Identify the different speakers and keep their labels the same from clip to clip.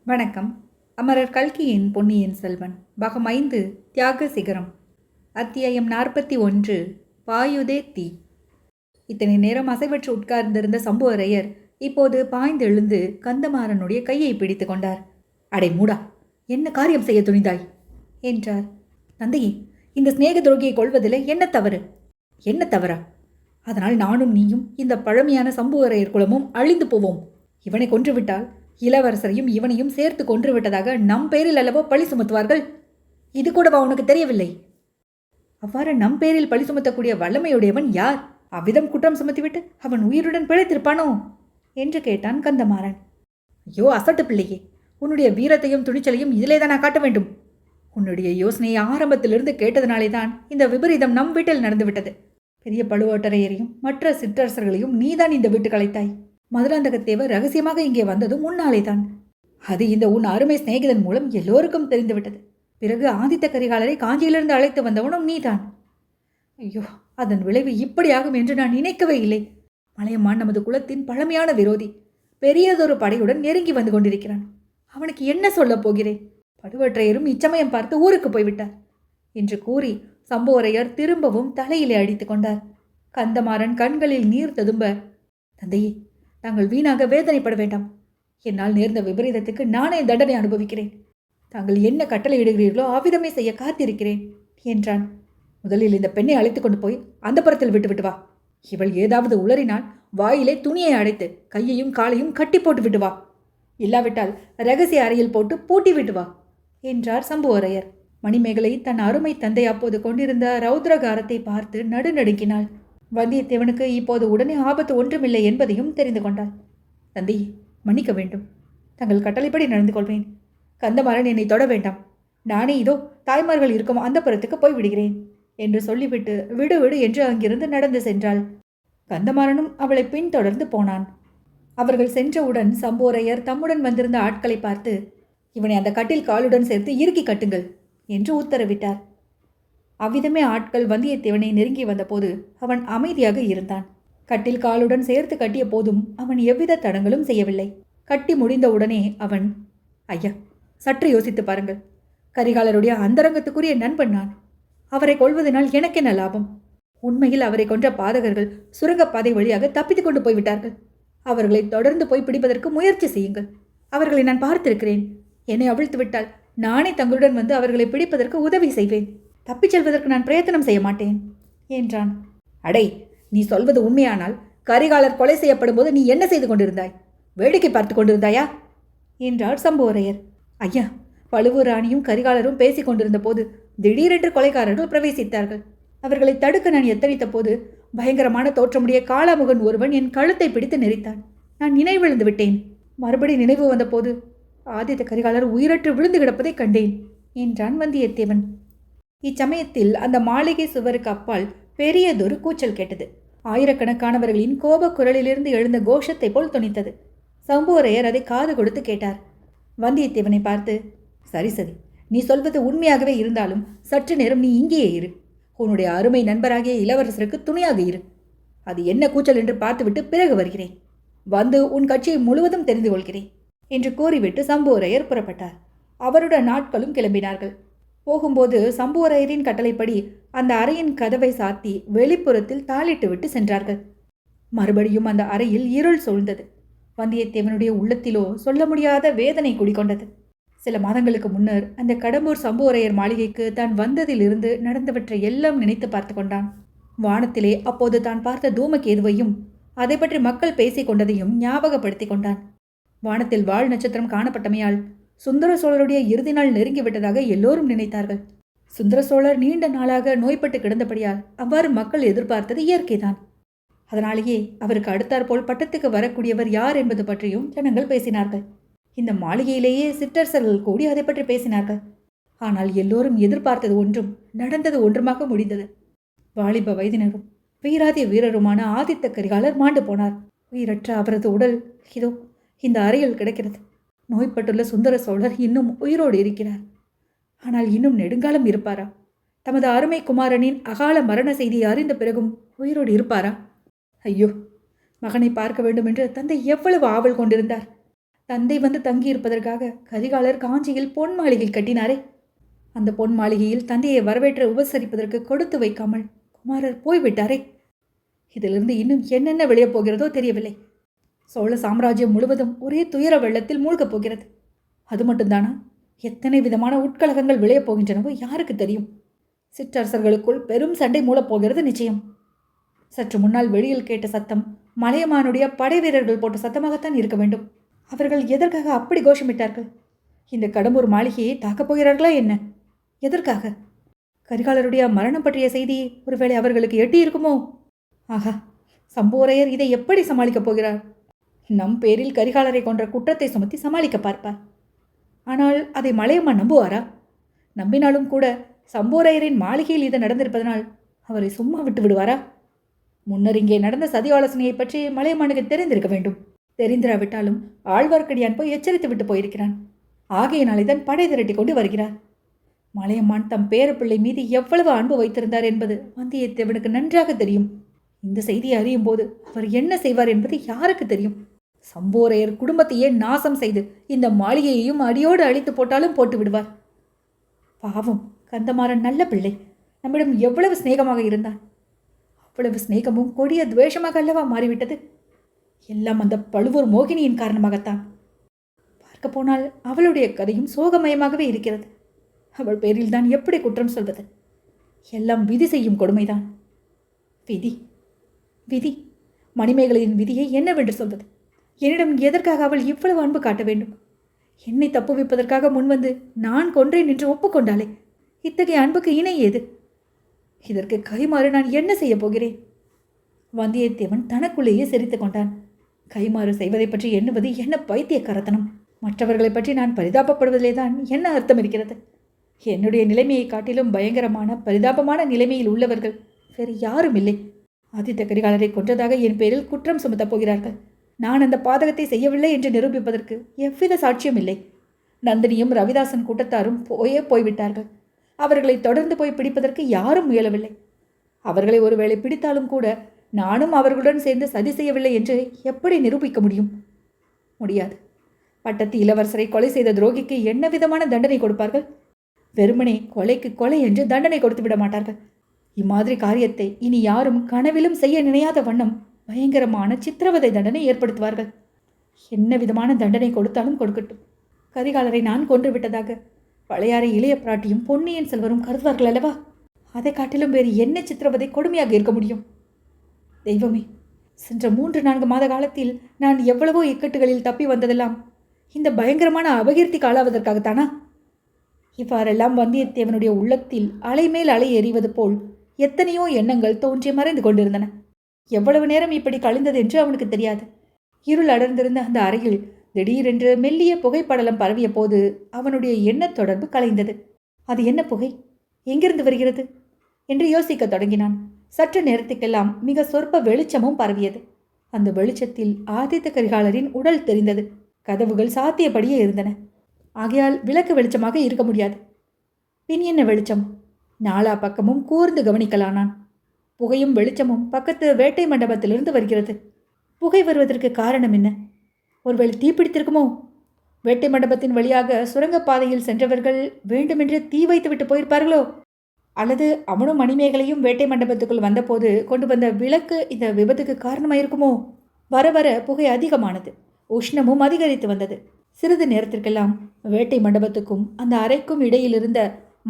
Speaker 1: வணக்கம். அமரர் கல்கியின் பொன்னியின் செல்வன் பாகம் 5 தியாக சிகரம் அத்தியாயம் 41 பாயுதே தீ. இத்தனை நேரம் அசைவற்று உட்கார்ந்திருந்த சம்புவரையர் இப்போது பாய்ந்தெழுந்து கந்தமாறனுடைய கையை பிடித்து கொண்டார். அடை மூடா, என்ன காரியம் செய்ய துணிந்தாய் என்றார். தந்தையே, இந்த சிநேக துரோகியை கொள்வதில் என்ன தவறு? என்ன தவறா? அதனால் நானும் நீயும் இந்த பழமையான சம்புவரையர் குலமும் அழிந்து போவோம். இவனை கொன்றுவிட்டால் இளவரசரையும் இவனையும் சேர்த்து கொன்று விட்டதாக நம் பேரில் அல்லவோ பழி சுமத்துவார்கள். இது கூடவா உனக்கு தெரியவில்லை? அவ்வாறு நம் பேரில் பழி சுமத்தக்கூடிய வல்லமையுடையவன் யார்? அவ்விதம் குற்றம் சுமத்திவிட்டு அவன் உயிருடன் பிழைத்திருப்பானோ என்று கேட்டான் கந்தமாறன். ஐயோ அசட்டு பிள்ளையே, உன்னுடைய வீரத்தையும் துணிச்சலையும் இதிலேதான் நான் காட்ட வேண்டும். உன்னுடைய யோசனையை ஆரம்பத்திலிருந்து கேட்டதனாலே தான் இந்த விபரீதம் நம் வீட்டில் நடந்துவிட்டது. பெரிய பழுவோட்டரையரையும் மற்ற சிற்றரசர்களையும் நீதான் இந்த வீட்டுக்கு அழைத்தாய். மதுராந்தகத்தேவர் ரகசியமாக இங்கே வந்ததும் உன்னாலே தான். அது இந்த உன் அருமை சிநேகிதன் மூலம் எல்லோருக்கும் தெரிந்துவிட்டது. பிறகு ஆதித்த கரிகாலரை காஞ்சியிலிருந்து அழைத்து வந்தவனும் நீதான். ஐயோ, அதன் விளைவு இப்படியாகும் என்று நான் நினைக்கவே இல்லை. மலையம்மான் நமது குலத்தின் பழமையான விரோதி. பெரியதொரு படையுடன் நெருங்கி வந்து கொண்டிருக்கிறான். அவனுக்கு என்ன சொல்லப் போகிறேன்? பழுவற்றையரும் இச்சமயம் பார்த்து ஊருக்கு போய்விட்டார் என்று கூறி சம்புவரையர் திரும்பவும் தலையிலே அடித்து கொண்டார். கந்தமாறன் கண்களில் நீர் ததும்ப, தந்தையே, தாங்கள் வீணாக வேதனைப்பட வேண்டாம். என்னால் நேர்ந்த விபரீதத்துக்கு நானே தண்டனை அனுபவிக்கிறேன். தாங்கள் என்ன கட்டளை இடுகிறீர்களோ அவ்விதமே செய்ய காத்திருக்கிறேன் என்றான். முதலில் இந்த பெண்ணை அழைத்து கொண்டு போய் அந்த புறத்தில் விட்டுவிட்டு வா. இவள் ஏதாவது உளறினால் வாயிலே துணியை அடைத்து கையையும் காலையும் கட்டி போட்டு விட்டு வா. இல்லாவிட்டால் ரகசிய அறையில் போட்டு பூட்டி விட்டு வா என்றார் சம்புவரையர். மணிமேகலை தன் அருமை தந்தை அப்போது கொண்டிருந்த ரௌத்ரகாரத்தை பார்த்து நடுநடுங்கினாள். வந்தியத்தேவனுக்கு இப்போது உடனே ஆபத்து ஒன்றுமில்லை என்பதையும் தெரிந்து கொண்டாள். தந்தையே, மன்னிக்க வேண்டும். தங்கள் கட்டளைப்படி நடந்து கொள்வேன். கந்தமாறன் என்னை தொட வேண்டாம். நானே இதோ தாய்மார்கள் இருக்கும் அந்த புறத்துக்கு போய் விடுகிறேன் என்று சொல்லிவிட்டு விடு விடு என்று அங்கிருந்து நடந்து சென்றாள். கந்தமாறனும் அவளை பின்தொடர்ந்து போனான். அவர்கள் சென்றவுடன் சம்போரையர் தம்முடன் வந்திருந்த ஆட்களை பார்த்து, இவனை அந்த கட்டில் காலுடன் சேர்த்து இறுக்கி கட்டுங்கள் என்று உத்தரவிட்டார். அவ்விதமே ஆட்கள் வந்தியத்தேவனை நெருங்கி வந்தபோது அவன் அமைதியாக இருந்தான். கட்டில் காலுடன் சேர்த்து கட்டிய போதும் அவன் எவ்வித தடங்களும் செய்யவில்லை. கட்டி முடிந்தவுடனே அவன், ஐயா, சற்று யோசித்து பாருங்கள். கரிகாலருடைய அந்தரங்கத்துக்குரிய நண்பன் நான். அவரை கொள்வதனால் எனக்கென்ன லாபம்? உண்மையில் அவரை கொன்ற பாதகர்கள் சுரங்கப்பாதை வழியாக தப்பித்து கொண்டு போய்விட்டார்கள். அவர்களை தொடர்ந்து போய் பிடிப்பதற்கு முயற்சி செய்யுங்கள். அவர்களை நான் பார்த்திருக்கிறேன். என்னை அவிழ்த்து விட்டால் நானே தங்களுடன் வந்து அவர்களை பிடிப்பதற்கு உதவி செய்வேன். தப்பிச் செல்வதற்கு நான் பிரயத்தனம் செய்ய மாட்டேன் என்றான். அடை, நீ சொல்வது உண்மையானால் கரிகாலர் கொலை செய்யப்படும் போது நீ என்ன செய்து கொண்டிருந்தாய்? வேடிக்கை பார்த்து கொண்டிருந்தாயா என்றார் சம்புவரையர். ஐயா, பழுவூர் ராணியும் கரிகாலரும் பேசிக் கொண்டிருந்த போது திடீரென்று கொலைக்காரர்கள் பிரவேசித்தார்கள். அவர்களை தடுக்க நான் எத்தனித்த போது பயங்கரமான தோற்றமுடைய காளாமுகன் ஒருவன் என் கழுத்தை பிடித்து நெரித்தான். நான் நினைவிழந்து விட்டேன். மறுபடி நினைவு வந்தபோது ஆதித்த கரிகாலர் உயிரற்று விழுந்து கிடப்பதை கண்டேன் என்றான் வந்தியத்தேவன். இச்சமயத்தில் அந்த மாளிகை சுவருக்கு அப்பால் பெரியதொரு கூச்சல் கேட்டது. ஆயிரக்கணக்கானவர்களின் கோபக் குரலிலிருந்து எழுந்த கோஷத்தை போல் துணித்தது. சம்புவரையர் அதை காது கொடுத்து கேட்டார். வந்தியத்தேவனை பார்த்து, சரி சரி, நீ சொல்வது உண்மையாகவே இருந்தாலும் சற்று நேரம் நீ இங்கேயே இரு. உன்னுடைய அருமை நண்பராகிய இளவரசருக்கு துணையாக இரு. அது என்ன கூச்சல் என்று பார்த்துவிட்டு பிறகு வருகிறேன். வந்து உன் கட்சியை முழுவதும் தெரிந்து கொள்கிறேன் என்று கூறிவிட்டு சம்புவரையர் புறப்பட்டார். அவருடன் நாட்களும் கிளம்பினார்கள். போகும்போது சம்புவரையரின் கட்டளைப்படி அந்த அறையின் கதவை சாத்தி வெளிப்புறத்தில் தாளிட்டு விட்டு சென்றார்கள். மறுபடியும் அந்த அறையில் இருள் சூழ்ந்தது. வந்தியத்தேவனுடைய உள்ளத்திலோ சொல்ல முடியாத வேதனை குடிகொண்டது. சில மாதங்களுக்கு முன்னர் அந்த கடம்பூர் சம்புவரையர் மாளிகைக்கு தான் வந்ததிலிருந்து நடந்தவற்றை எல்லாம் நினைத்து பார்த்து கொண்டான். வானத்திலே அப்போது தான் பார்த்த தூமகேதுவையும் அதை பற்றி மக்கள் பேசிக் கொண்டதையும் ஞாபகப்படுத்தி கொண்டான். வானத்தில் வால் நட்சத்திரம் காணப்பட்டமையால் சுந்தர சோழருடைய இறுதி நாள் நெருங்கிவிட்டதாக எல்லோரும் நினைத்தார்கள். சுந்தர சோழர் நீண்ட நாளாக நோய்பட்டு கிடந்தபடியால் அவ்வாறு மக்கள் எதிர்பார்த்தது இயற்கைதான். அதனாலேயே அவருக்கு அடுத்தாற்போல் பட்டத்துக்கு வரக்கூடியவர் யார் என்பது பற்றியும் ஜனங்கள் பேசினார்கள். இந்த மாளிகையிலேயே சிற்றரசர்கள் கூடி அதை பற்றி பேசினார்கள். ஆனால் எல்லோரும் எதிர்பார்த்தது ஒன்றும் நடந்தது ஒன்றுமாக முடிந்தது. வாலிப வயதினரும் வீராதிய வீரருமான ஆதித்த கரிகாலர் மாண்டு போனார். உயிரற்ற அவரது உடல் இதோ இந்த அறையில் கிடக்கிறது. நோய்பட்டுள்ள சுந்தர சோழர் இன்னும் உயிரோடு இருக்கிறார். ஆனால் இன்னும் நெடுங்காலம் இருப்பாரா? தமது அருமை குமாரனின் அகால மரண செய்தியை அறிந்த பிறகும் உயிரோடு இருப்பாரா? ஐயோ, மகனை பார்க்க வேண்டும் என்று தந்தை எவ்வளவு ஆவல் கொண்டிருந்தார். தந்தை வந்து தங்கியிருப்பதற்காக கரிகாலர் காஞ்சியில் பொன் மாளிகை கட்டினாரே, அந்த பொன் மாளிகையில் தந்தையை வரவேற்று உபசரிப்பதற்கு கொடுத்து வைக்காமல் குமாரர் போய்விட்டாரே. இதிலிருந்து இன்னும் என்னென்ன விளையப் போகிறதோ தெரியவில்லை. சோழ சாம்ராஜ்யம் முழுவதும் ஒரே துயர வெள்ளத்தில் மூழ்கப் போகிறது. அது மட்டும்தானா? எத்தனை விதமான உட்கலகங்கள் விளையப் போகின்றனவோ யாருக்கு தெரியும்? சிற்றரசர்களுக்குள் பெரும் சண்டை மூலப்போகிறது நிச்சயம். சற்று முன்னால் வெளியில் கேட்ட சத்தம் மலையமானுடைய படை வீரர்கள் போட்ட சத்தமாகத்தான் இருக்க வேண்டும். அவர்கள் எதற்காக அப்படி கோஷமிட்டார்கள்? இந்த கடம்பூர் மாளிகையை தாக்கப் போகிறார்களா என்ன? எதற்காக? கரிகாலருடைய மரணம் பற்றிய செய்தி ஒருவேளை அவர்களுக்கு எட்டியிருக்குமோ? ஆகா, சம்போரையர் இதை எப்படி சமாளிக்கப் போகிறார்? நம் பேரில் கரிகாலரை கொன்ற குற்றத்தை சுமத்தி சமாளிக்க பார்ப்பார். ஆனால் அதை மலையம்மா நம்புவாரா? நம்பினாலும் கூட சம்போரையரின் மாளிகையில் இது நடந்திருப்பதனால் அவரை சும்மா விட்டு விடுவாரா? முன்னர் இங்கே நடந்த சதி ஆலோசனையை பற்றி மலையம்மானுக்கு தெரிந்திருக்க வேண்டும். தெரிந்திராவிட்டாலும் ஆழ்வார்க்கடியான் போய் எச்சரித்து விட்டு போயிருக்கிறான். ஆகையினாலே தான் படை திரட்டி கொண்டு வருகிறார். மலையம்மான் தம் பேரப்பிள்ளை மீது எவ்வளவு அன்பு வைத்திருந்தார் என்பது வந்தியத்தேவனுக்கு நன்றாக தெரியும். இந்த செய்தியை அறியும் போது அவர் என்ன செய்வார் என்பது யாருக்கு தெரியும்? சம்போரையர் குடும்பத்தையே நாசம் செய்து இந்த மாளிகையையும் அடியோடு அழித்து போட்டாலும் போட்டு விடுவார். பாவம், கந்தமாறன் நல்ல பிள்ளை. நம்மிடம் எவ்வளவு சிநேகமாக இருந்தான். அவ்வளவு சிநேகமும் கொடிய துவேஷமாக அல்லவா மாறிவிட்டது. எல்லாம் அந்த பழுவூர் மோகினியின் காரணமாகத்தான். பார்க்க போனால் அவளுடைய கதையும் சோகமயமாகவே இருக்கிறது. அவள் பேரில் தான் எப்படி குற்றம் சொல்வது? எல்லாம் விதி செய்யும் கொடுமைதான். விதி விதி மணிமேகலையின் விதியை என்னவென்று சொல்வது? என்னிடம் எதற்காக அவள் இவ்வளவு அன்பு காட்ட வேண்டும்? என்னை தப்புவிப்பதற்காக முன்வந்து நான் கொன்றேன் என்று ஒப்புக்கொண்டாளே, இத்தகைய அன்புக்கு இணை ஏது? இதற்கு கைமாறு நான் என்ன செய்ய போகிறேன்? வந்தியத்தேவன் தனக்குள்ளேயே சிரித்து கொண்டான். கைமாறு செய்வதை பற்றி எண்ணுவது என்ன பைத்தியக்காரத்தனம்! மற்றவர்களை பற்றி நான் பரிதாபப்படுவதிலே தான் என்ன அர்த்தம் இருக்கிறது? என்னுடைய நிலைமையை காட்டிலும் பயங்கரமான பரிதாபமான நிலைமையில் உள்ளவர்கள் வேறு யாரும் இல்லை. ஆதித்த கரிகாலரை கொன்றதாக என் பேரில் குற்றம் சுமத்தப் போகிறார்கள். நான் அந்த பாதகத்தை செய்யவில்லை என்று நிரூபிப்பதற்கு எவ்வித சாட்சியம் இல்லை. நந்தினியும் ரவிதாசன் கூட்டத்தாரும் போய்விட்டார்கள். அவர்களை தொடர்ந்து போய் பிடிப்பதற்கு யாரும் முயலவில்லை. அவர்களை ஒருவேளை பிடித்தாலும் கூட நானும் அவர்களுடன் சேர்ந்து சதி செய்யவில்லை என்று எப்படி நிரூபிக்க முடியும்? முடியாது. பட்டத்து இளவரசரை கொலை செய்த துரோகிக்கு என்ன விதமான தண்டனை கொடுப்பார்கள்? வெறுமனே கொலைக்கு கொலை என்று தண்டனை கொடுத்து விட மாட்டார்கள். இம்மாதிரி காரியத்தை இனி யாரும் கனவிலும் செய்ய நினையாத வண்ணம் பயங்கரமான சித்திரவதை தண்டனை ஏற்படுத்துவார்கள். என்ன விதமான தண்டனை கொடுத்தாலும் கொடுக்கட்டும். கரிகாலரை நான் கொன்று விட்டதாக பழையாறை இளைய பிராட்டியும் பொன்னியின் செல்வரும் கருதுவார்கள் அல்லவா? அதை காட்டிலும் வேறு என்ன சித்திரவதை கொடுமையாக இருக்க முடியும்? தெய்வமே, சென்ற 3-4 மாத காலத்தில் நான் எவ்வளவோ இக்கட்டுகளில் தப்பி வந்ததெல்லாம் இந்த பயங்கரமான அபகீர்த்திக்கு ஆளாவதற்காகத்தானா? இவ்வாறெல்லாம் வந்தியத்தேவனுடைய உள்ளத்தில் அலைமேல் அலை எறிவது போல் எத்தனையோ எண்ணங்கள் தோன்றி மறைந்து கொண்டிருந்தன. எவ்வளவு நேரம் இப்படி கழிந்தது என்று அவனுக்கு தெரியாது. இருள் அடர்ந்திருந்த அந்த அறையில் திடீரென்று மெல்லிய புகைப்படலம் பரவிய போது அவனுடைய எண்ணத் தொடர்பு கலைந்தது. அது என்ன புகை? எங்கிருந்து வருகிறது என்று யோசிக்க தொடங்கினான். சற்று நேரத்துக்கெல்லாம் மிக சொற்ப வெளிச்சமும் பரவியது. அந்த வெளிச்சத்தில் ஆதித்த கரிகாலரின் உடல் தெரிந்தது. கதவுகள் சாத்தியபடியே இருந்தன. ஆகையால் விளக்கு வெளிச்சமாக இருக்க முடியாது. பின் என்ன வெளிச்சம்? நாலா பக்கமும் கூர்ந்து கவனிக்கலானான். புகையும் வெளிச்சமும் பக்கத்து வேட்டை மண்டபத்திலிருந்து வருகிறது. புகை வருவதற்கு காரணம் என்ன? ஒருவேளை தீப்பிடித்திருக்குமோ? வேட்டை மண்டபத்தின் வழியாக சுரங்கப்பாதையில் சென்றவர்கள் வேண்டுமென்று தீ வைத்து விட்டு போயிருப்பார்களோ? அல்லது அவனும் மணிமேகலையும் வேட்டை மண்டபத்துக்குள் வந்தபோது கொண்டு வந்த விளக்கு இந்த விபத்துக்கு காரணமாயிருக்குமோ? வர வர புகை அதிகமானது. உஷ்ணமும் அதிகரித்து வந்தது. சிறிது நேரத்திற்கெல்லாம் வேட்டை மண்டபத்துக்கும் அந்த அறைக்கும் இடையிலிருந்த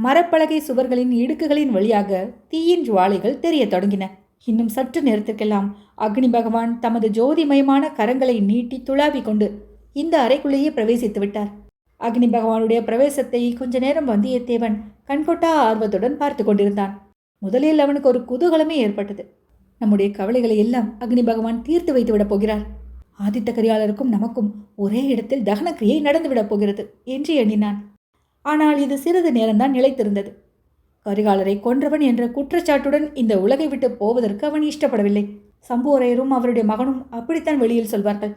Speaker 1: மரப்பலகை சுவர்களின் இடுக்குகளின் வழியாக தீயின் ஜுவாலைகள் தெரிய தொடங்கின. இன்னும் சற்று நேரத்திற்கெல்லாம் அக்னி பகவான் தமது ஜோதிமயமான கரங்களை நீட்டி துளாவி கொண்டு இந்த அறைக்குள்ளேயே பிரவேசித்து விட்டார். அக்னி பகவானுடைய பிரவேசத்தை கொஞ்ச நேரம் வந்தியத்தேவன் கண்கொட்டா ஆர்வத்துடன் பார்த்து கொண்டிருந்தான். முதலில் அவனுக்கு ஒரு குதூகலமே ஏற்பட்டது. நம்முடைய கவலைகளை எல்லாம் அக்னி பகவான் தீர்த்து வைத்து விடப் போகிறார். ஆதித்த கரிகாலருக்கும் நமக்கும் ஒரே இடத்தில் தகனக்கிரியை நடந்துவிடப் போகிறது என்று எண்ணினான். ஆனால் இது சிறிது நேரம்தான் நிலைத்திருந்தது. கரிகாலரை கொன்றவன் என்ற குற்றச்சாட்டுடன் இந்த உலகை விட்டு போவதற்கு அவன் இஷ்டப்படவில்லை. சம்போரையரும் அவருடைய மகனும் அப்படித்தான் வெளியில் சொல்வார்கள்.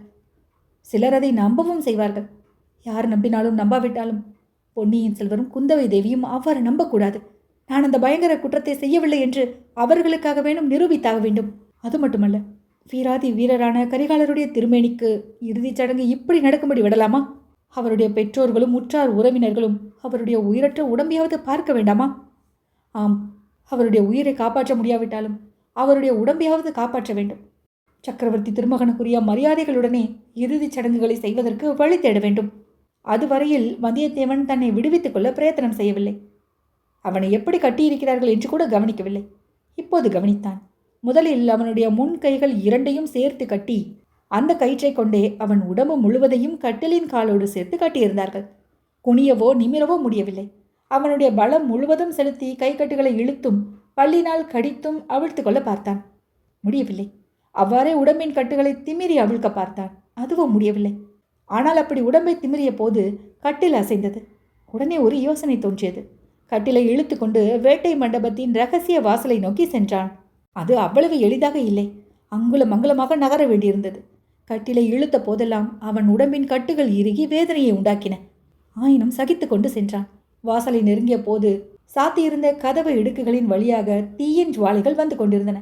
Speaker 1: சிலர் அதை நம்பவும் செய்வார்கள். யார் நம்பினாலும் நம்பாவிட்டாலும் பொன்னியின் செல்வரும் குந்தவை தேவியும் அவ்வாறு நம்பக்கூடாது. நான் அந்த பயங்கர குற்றத்தை செய்யவில்லை என்று அவர்களுக்காக வேணும் நிரூபித்தாக வேண்டும். அது மட்டுமல்ல, வீராதி வீரரான கரிகாலருடைய திருமேனிக்கு இறுதிச் சடங்கு இப்படி நடக்கும்படி விடலாமா? அவருடைய பெற்றோர்களும் உற்றார் உறவினர்களும் அவருடைய உயிரற்ற உடம்பையாவது பார்க்க வேண்டாமா? ஆம், அவருடைய உயிரை காப்பாற்ற முடியாவிட்டாலும் அவருடைய உடம்பையாவது காப்பாற்ற வேண்டும். சக்கரவர்த்தி திருமகனுக்குரிய மரியாதைகளுடனே இறுதிச் சடங்குகளை செய்வதற்கு வழி தேட வேண்டும். அதுவரையில் வந்தியத்தேவன் தன்னை விடுவித்துக் கொள்ள பிரயத்தனம் செய்யவில்லை. அவனை எப்படி கட்டியிருக்கிறார்கள் என்று கூட கவனிக்கவில்லை. இப்போது கவனித்தான். முதலில் அவனுடைய முன் கைகள் இரண்டையும் சேர்த்து கட்டி அந்த கயிற்றை கொண்டே அவன் உடம்பு முழுவதையும் கட்டிலின் காலோடு சேர்த்து கட்டியிருந்தார்கள். குனியவோ நிமிரவோ முடியவில்லை. அவனுடைய பலம் முழுவதும் செலுத்தி கைக்கட்டுகளை இழுத்தும் பல்லினால் கடித்தும் அவிழ்த்து கொள்ள பார்த்தான். முடியவில்லை. அவ்வாறே உடம்பின் கட்டுகளை திமிரி அவிழ்க்க பார்த்தான். அதுவும் முடியவில்லை. ஆனால் அப்படி உடம்பை திமிரிய போது கட்டில் அசைந்தது. உடனே ஒரு யோசனை தோன்றியது. கட்டிலை இழுத்து கொண்டு வேட்டை மண்டபத்தின் இரகசிய வாசலை நோக்கி சென்றான். அது அவ்வளவு எளிதாக இல்லை. அங்குலம் அங்குலமாக நகர வேண்டியிருந்தது. கட்டிலை இழுத்த போதெல்லாம் அவன் உடம்பின் கட்டுகள் இறுகி வேதனையை உண்டாக்கின. ஆயினும் சகித்து கொண்டு சென்றான். வாசலை நெருங்கிய போது சாத்தியிருந்த கதவு இடுக்குகளின் வழியாக தீயின் ஜுவாலைகள் வந்து கொண்டிருந்தன.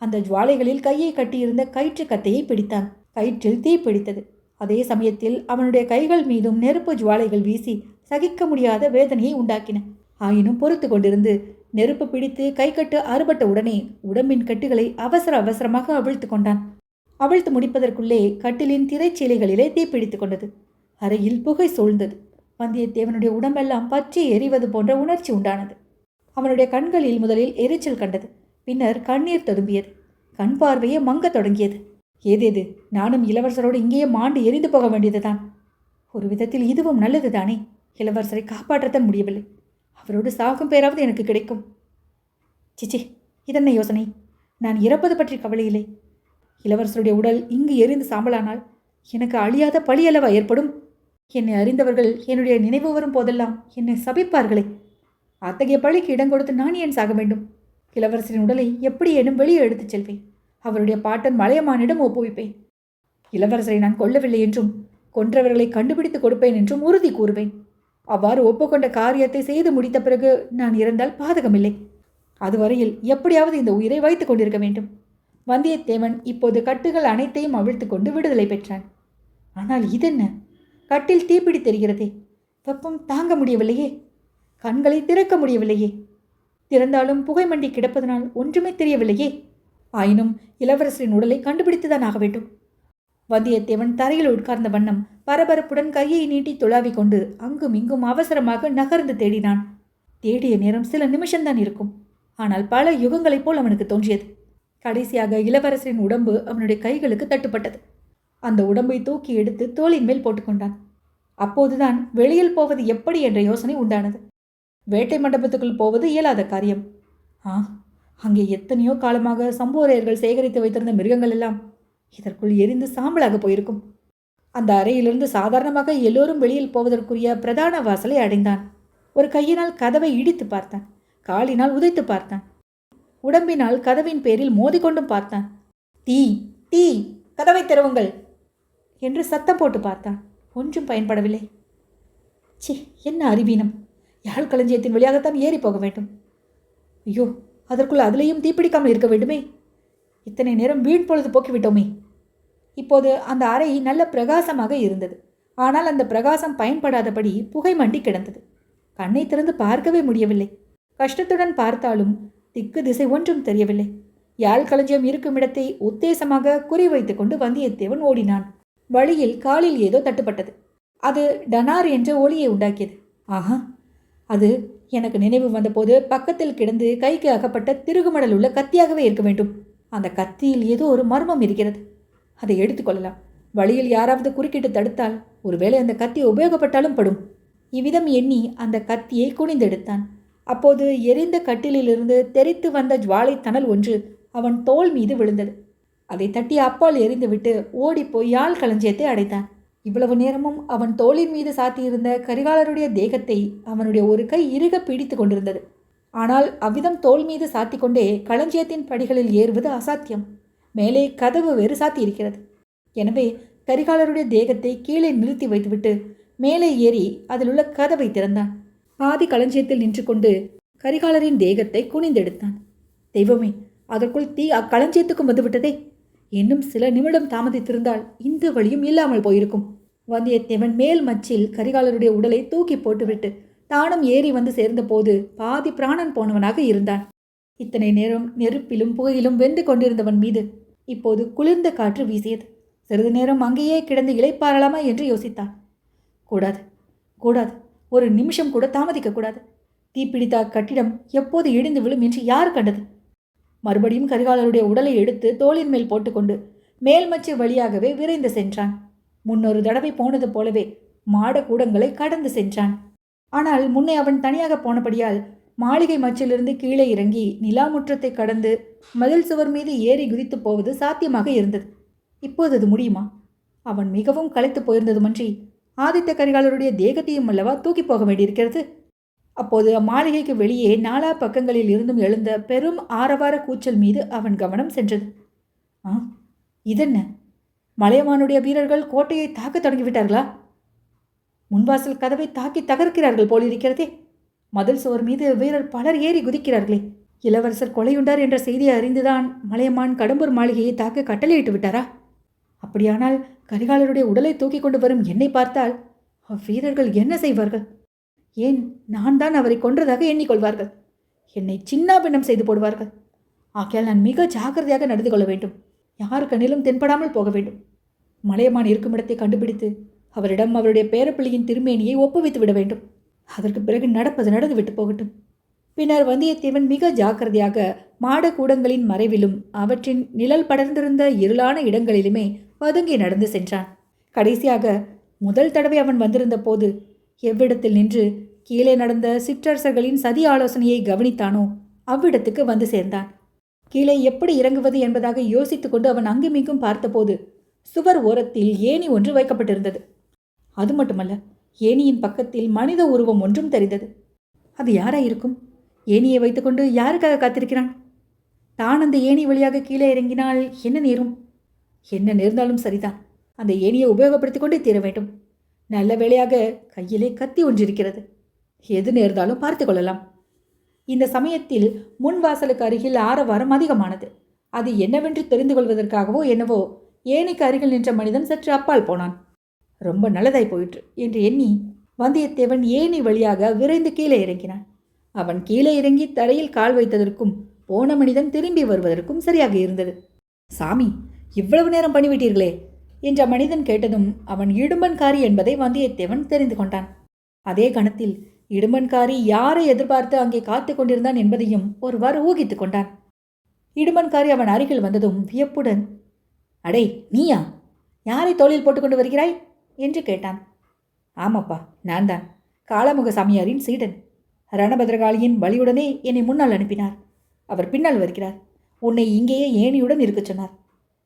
Speaker 1: அந்த ஜுவாலைகளில் கையை கட்டியிருந்த கயிற்று கத்தையை பிடித்தான். கயிற்றில் தீ பிடித்தது. அதே சமயத்தில் அவனுடைய கைகள் மீதும் நெருப்பு ஜுவாலைகள் வீசி சகிக்க முடியாத வேதனையை உண்டாக்கின. ஆயினும் பொறுத்து கொண்டிருந்து நெருப்பு பிடித்து கைக்கட்டு அறுபட்ட உடனே உடம்பின் கட்டுகளை அவசர அவசரமாக அவிழ்த்து கொண்டான். அவிழ்த்து முடிப்பதற்குள்ளே கட்டிலின் திரைச்சீலைகளிலே தீப்பிடித்து கொண்டது. அறையில் புகை சூழ்ந்தது. வந்தியத்தேவனுடைய உடம்பெல்லாம் பற்றி எரிவது போன்ற உணர்ச்சி உண்டானது. அவனுடைய கண்களில் முதலில் எரிச்சல் கண்டது. பின்னர் கண்ணீர் ததும்பியது. கண் பார்வையே மங்க தொடங்கியது. ஏதேது, நானும் இளவரசரோடு இங்கேயே மாண்டு எரிந்து போக வேண்டியதுதான். ஒரு விதத்தில் இதுவும் நல்லதுதானே. இளவரசரை காப்பாற்றத்தான் முடியவில்லை. அவரோடு சாகும் பேராவது எனக்கு கிடைக்கும். சிச்சி, இதென்ன யோசனை? நான் இறப்பது பற்றி கவலையில்லை. இளவரசருடைய உடல் இங்கு எரிந்து சாம்பலானால் எனக்கு அழியாத பழியளவா ஏற்படும்? என்னை அறிந்தவர்கள் என்னுடைய நினைவு வரும் போதெல்லாம் என்னை சபிப்பார்களே. அத்தகைய பழிக்கு இடம் கொடுத்து நான் ஏன் சாக வேண்டும்? இளவரசரின் உடலை எப்படி ஏனும் வெளியே எடுத்துச் செல்வேன். அவருடைய பாட்டன் மலையமானிடம் ஒப்புவிப்பேன். இளவரசரை நான் கொல்லவில்லை என்றும் கொன்றவர்களை கண்டுபிடித்து கொடுப்பேன் என்றும் உறுதி கூறுவேன். அவ்வாறு ஒப்புக்கொண்ட காரியத்தை செய்து முடித்த பிறகு நான் இறந்தால் பாதகமில்லை. அதுவரையில் எப்படியாவது இந்த உயிரை வைத்துக் கொண்டிருக்க வேண்டும். வந்தியத்தேவன் இப்போது கட்டுகள் அனைத்தையும் அவிழ்த்து கொண்டு விடுதலை பெற்றான். ஆனால் இதென்ன? கட்டில் தீப்பிடி தெரிகிறதே. வெப்பம் தாங்க முடியவில்லையே. கண்களை திறக்க முடியவில்லையே. திறந்தாலும் புகை மண்டி கிடப்பதனால் ஒன்றுமே தெரியவில்லையே. ஆயினும் இளவரசரின் உடலை கண்டுபிடித்துதான் ஆக வேண்டும். வந்தியத்தேவன் தரையில் உட்கார்ந்த வண்ணம் பரபரப்புடன் கையை நீட்டி துளாவிக் கொண்டு அங்கும் இங்கும் அவசரமாக நகர்ந்து தேடினான். தேடிய நேரம் சில நிமிஷம்தான் இருக்கும். ஆனால் பல யுகங்களைப் போல் அவனுக்கு தோன்றியது. கடைசியாக இளவரசரின் உடம்பு அவனுடைய கைகளுக்கு தட்டுப்பட்டது. அந்த உடம்பை தூக்கி எடுத்து தோளின் மேல் போட்டுக்கொண்டான். அப்போதுதான் வெளியில் போவது எப்படி என்ற யோசனை உண்டானது. வேட்டை மண்டபத்துக்குள் போவது இயலாத காரியம். அங்கே எத்தனையோ காலமாக சம்போரையர்கள் சேகரித்து வைத்திருந்த மிருகங்கள் எல்லாம் இதற்குள் எரிந்து சாம்பலாக போயிருக்கும். அந்த அறையிலிருந்து சாதாரணமாக எல்லோரும் வெளியில் போவதற்குரிய பிரதான வாசலை அடைந்தான். ஒரு கையினால் கதவை இடித்து பார்த்தான். காலினால் உதைத்து பார்த்தான். உடம்பினால் கதவின் பேரில் மோதிக்கொண்டும் பார்த்தான். தீ தீ, கதவை திறவுங்கள் என்று சத்தம் போட்டு பார்த்தான். ஒன்றும் பயன்படவில்லை. சி, என்ன அறிவீனம்! யாழ் களஞ்சியத்தின் வழியாகத்தான் ஏறி போக வேண்டும். ஐயோ, அதற்குள் அதிலையும் தீப்பிடிக்காமல் இருக்க வேண்டுமே. இத்தனை நேரம் வீண் பொழுது போக்கிவிட்டோமே. இப்போது அந்த அறை நல்ல பிரகாசமாக இருந்தது. ஆனால் அந்த பிரகாசம் பயன்படாதபடி புகை மண்டி கிடந்தது. கண்ணை திறந்து பார்க்கவே முடியவில்லை. கஷ்டத்துடன் பார்த்தாலும் திக்கு திசை ஒன்றும் தெரியவில்லை. யாழ் களஞ்சியம் இருக்கும் இடத்தை உத்தேசமாக குறிவைத்து கொண்டு வந்தியத்தேவன் ஓடினான். வழியில் காலில் ஏதோ தட்டுப்பட்டது. அது டனார் என்ற ஒலியை உண்டாக்கியது. ஆஹா, அது எனக்கு நினைவு வந்தபோது பக்கத்தில் கிடந்து கைக்கு அகப்பட்ட திருகுமடல் உள்ள கத்தியாகவே இருக்க வேண்டும். அந்த கத்தியில் ஏதோ ஒரு மர்மம் இருக்கிறது. அதை எடுத்துக்கொள்ளலாம். வழியில் யாராவது குறுக்கிட்டு தடுத்தால் ஒருவேளை அந்த கத்தி உபயோகப்பட்டாலும் படும். இவ்விதம் எண்ணி அந்த கத்தியை குனிந்தெடுத்தான். அப்போது எரிந்த கட்டிலிலிருந்து தெரித்து வந்த ஜுவாலை தணல் ஒன்று அவன் தோள் மீது விழுந்தது. அதை தட்டி அப்பால் எறிந்துவிட்டு ஓடிப்போய் யாழ் களஞ்சியத்தை அடைத்தான். இவ்வளவு நேரமும் அவன் தோளின் மீது சாத்தியிருந்த கரிகாலருடைய தேகத்தை அவனுடைய ஒரு கை இறுக பிடித்து கொண்டிருந்தது. ஆனால் அவ்விதம் தோள் மீது சாத்தி கொண்டே களஞ்சியத்தின் படிகளில் ஏறுவது அசாத்தியம். மேலே கதவு வேறு சாத்தியிருக்கிறது. எனவே கரிகாலருடைய தேகத்தை கீழே நிறுத்தி வைத்துவிட்டு மேலே ஏறி அதில் உள்ள கதவை திறந்தான். பாதி களஞ்சியத்தில் நின்று கொண்டு கரிகாலரின் தேகத்தை குனிந்தெடுத்தான். தெய்வமே, அதற்குள் தீ அக்களஞ்சியத்துக்கும் வந்துவிட்டதே. இன்னும் சில நிமிடம் தாமதித்திருந்தால் இந்த வழியும் இல்லாமல் போயிருக்கும். வந்தியத்தேவன் மேல் மச்சில் கரிகாலருடைய உடலை தூக்கி போட்டுவிட்டு தானும் ஏறி வந்து சேர்ந்தபோது பாதி பிராணன் போனவனாக இருந்தான். இத்தனை நேரம் நெருப்பிலும் புகையிலும் வெந்து கொண்டிருந்தவன் மீது இப்போது குளிர்ந்த காற்று வீசியது. சிறிது நேரம் அங்கேயே கிடந்து இளைப்பாறலாமா என்று யோசித்தான். கூடாது, கூடாது, ஒரு நிமிஷம் கூட தாமதிக்கக்கூடாது. தீப்பிடித்த கட்டிடம் எப்போது இடிந்து விழும் என்று யார் கண்டது? மறுபடியும் கரிகாலருடைய உடலை எடுத்து தோளின் மேல் போட்டுக்கொண்டு மேல்மச்சு வழியாகவே விரைந்து சென்றான். முன்னொரு தடவை போனது போலவே மாட கூடங்களை கடந்து சென்றான். ஆனால் முன்னே அவன் தனியாக போனபடியால் மாளிகை மச்சிலிருந்து கீழே இறங்கி நிலாமுற்றத்தை கடந்து மதில் சுவர் மீது ஏறி குதித்து போவது சாத்தியமாக இருந்தது. இப்போது அது முடியுமா? அவன் மிகவும் களைத்து போயிருந்ததுமன்றி ஆதித்த கரிகாலருடைய தேகத்தையும் அல்லவா தூக்கி போக வேண்டியிருக்கிறது. அப்போது அம்மாளிகைக்கு வெளியே நாலா பக்கங்களில் இருந்தும் எழுந்த பெரும் ஆரவார கூச்சல் மீது அவன் கவனம் சென்றது. இதென்ன? மலையமானுடைய வீரர்கள் கோட்டையை தாக்க தொடங்கிவிட்டார்களா? முன்வாசல் கதவை தாக்கி தகர்க்கிறார்கள் போலிருக்கிறதே. மதில் சுவர் மீது வீரர் பலர் ஏறி குதிக்கிறார்களே. இளவரசர் கொலையுண்டார் என்ற செய்தியை அறிந்துதான் மலையமான் கடம்பூர் மாளிகையை தாக்க கட்டளையிட்டு விட்டாரா? அப்படியானால் கரிகாலருடைய உடலை தூக்கி கொண்டு வரும் என்னை பார்த்தால் அவ்வீரர்கள் என்ன செய்வார்கள்? ஏன், நான் தான் அவரை கொன்றதாக எண்ணிக்கொள்வார்கள். என்னை சின்னாபின்னம் செய்து போடுவார்கள். ஆகையால் நான் மிக ஜாக்கிரதையாக நடந்து கொள்ள வேண்டும். யார் கண்ணிலும் தென்படாமல் போக வேண்டும். மலையமான் இருக்கும் இடத்தை கண்டுபிடித்து அவரிடம் அவருடைய பேரப்பிள்ளையின் திருமேனியை ஒப்புவித்து விட வேண்டும். அதற்கு பிறகு நடப்பது நடந்து விட்டு போகட்டும். பின்னர் வந்தியத்தேவன் மிக ஜாக்கிரதையாக மாடக்கூடங்களின் மறைவிலும் அவற்றின் நிழல் படர்ந்திருந்த இருளான இடங்களிலுமே பதுங்கி நடந்து சென்றான். கடைசியாக முதல் தடவை அவன் வந்திருந்த போது எவ்விடத்தில் நின்று கீழே நடந்த சிற்றரசர்களின் சதி ஆலோசனையை கவனித்தானோ அவ்விடத்துக்கு வந்து சேர்ந்தான். கீழே எப்படி இறங்குவது என்பதாக யோசித்து கொண்டு அவன் அங்குமிங்கும் பார்த்தபோது சுவர் ஓரத்தில் ஏணி ஒன்று வைக்கப்பட்டிருந்தது. அது மட்டுமல்ல, ஏணியின் பக்கத்தில் மனித உருவம் ஒன்றும் தெரிந்தது. அது யாராயிருக்கும்? ஏணியை வைத்துக்கொண்டு யாருக்காக காத்திருக்கிறான்? தான் அந்த ஏணி வழியாக கீழே இறங்கினால் என்ன நேரும்? என்ன நேர்ந்தாலும் சரிதான், அந்த ஏணியை உபயோகப்படுத்தி கொண்டே தீர வேண்டும். நல்ல வேளையாக கையிலே கத்தி ஒன்றிருக்கிறது. எது நேர்ந்தாலும் பார்த்து கொள்ளலாம். இந்த சமயத்தில் முன்வாசலுக்கு அருகில் ஆரவாரம் அதிகமானது. அது என்னவென்று தெரிந்து கொள்வதற்காகவோ என்னவோ ஏணிக்கு அருகில் நின்ற மனிதன் சற்று அப்பால் போனான். ரொம்ப நல்லதாய் போயிற்று என்று எண்ணி வந்தியத்தேவன் ஏணி வழியாக விரைந்து கீழே இறங்கினான். அவன் கீழே இறங்கி தரையில் கால் வைத்ததற்கும் போன மனிதன் திரும்பி வருவதற்கும் சரியாக இருந்தது. சாமி, இவ்வளவு நேரம் பண்ணிவிட்டீர்களே என்ற மனிதன் கேட்டதும் அவன் இடும்பன்காரி என்பதை வந்தியத்தேவன் தெரிந்து கொண்டான். அதே கணத்தில் இடும்பன்காரி யாரை எதிர்பார்த்து அங்கே காத்து கொண்டிருந்தான் என்பதையும் ஒருவாறு ஊகித்து கொண்டான். இடும்பன்காரி அவன் அருகில் வந்ததும் வியப்புடன், அடே நீயா? யாரை தோளில் போட்டுக்கொண்டு வருகிறாய் என்று கேட்டான். ஆமாப்பா, நான் தான் காளமுக சாமியாரின் சீடன். ரணபத்ரகாளியின் பலியுடனே என்னை முன்னால் அனுப்பினார். அவர் பின்னால் வருகிறார். உன்னை இங்கேயே ஏணியுடன் இருக்கச் சொன்னார்.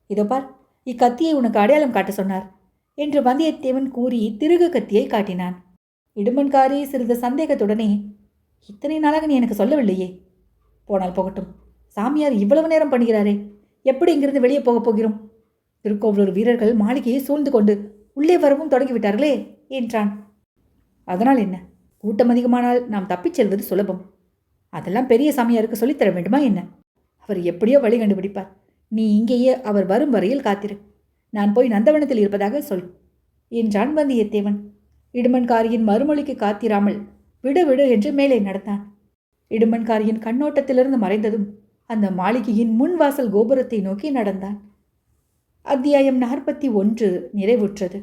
Speaker 1: இதோ பார், இக்கத்தியை உனக்கு அடையாளம் காட்ட சொன்னார் என்று வந்தியத்தேவன் கூறி திருகு கத்தியை காட்டினான். இடும்பன்காரி சிறிது சந்தேகத்துடனே, இத்தனை நாளாக நீ எனக்கு சொல்லவில்லையே. போனால் போகட்டும், சாமியார் இவ்வளவு நேரம் பண்ணுகிறாரே, எப்படி இங்கிருந்து வெளியே போகப் போகிறோம்? திருக்கோவலூர் வீரர்கள் மாளிகையை சூழ்ந்து கொண்டு உள்ளே வரவும் தொடங்கிவிட்டார்களே என்றான். அதனால் என்ன? கூட்டம் அதிகமானால் நாம் தப்பிச் செல்வது சுலபம். அதெல்லாம் பெரிய சாமியாருக்கு சொல்லித்தர வேண்டுமா என்ன? அவர் எப்படியோ வழி கண்டுபிடிப்பார். நீ இங்கேயே அவர் வரும் வரையில் காத்திரு. நான் போய் நந்தவனத்தில் இருப்பதாக சொல் என்றான் வந்தியத்தேவன். இடுமன்காரியின் மறுமொழிக்கு காத்திராமல் விடு விடு என்று மேலே நடந்தான். இடுமன்காரியின் கண்ணோட்டத்திலிருந்து மறைந்ததும் அந்த மாளிகையின் முன்வாசல் கோபுரத்தை நோக்கி நடந்தான். அத்தியாயம் 41 நிறைவுற்றது.